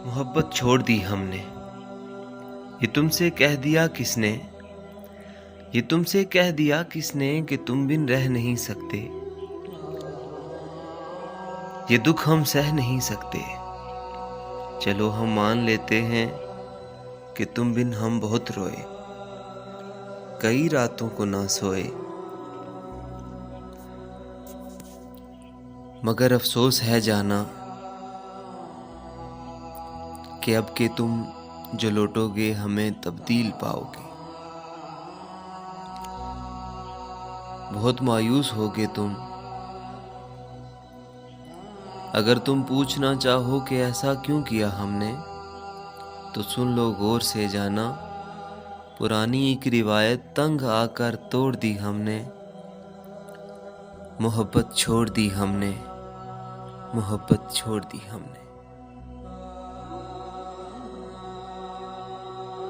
मोहब्बत छोड़ दी हमने, ये तुमसे कह दिया किसने, ये तुमसे कह दिया किसने कि तुम बिन रह नहीं सकते। ये दुख हम सह नहीं सकते। चलो हम मान लेते हैं कि तुम बिन हम बहुत रोए, कई रातों को ना सोए। मगर अफसोस है जाना कि अब के तुम जो लौटोगे हमें तब्दील पाओगे। बहुत मायूस होगे तुम अगर तुम पूछना चाहो कि ऐसा क्यों किया हमने, तो सुन लो गौर से जाना, पुरानी एक रिवायत तंग आकर तोड़ दी हमने। मोहब्बत छोड़ दी हमने, मोहब्बत छोड़ दी हमने।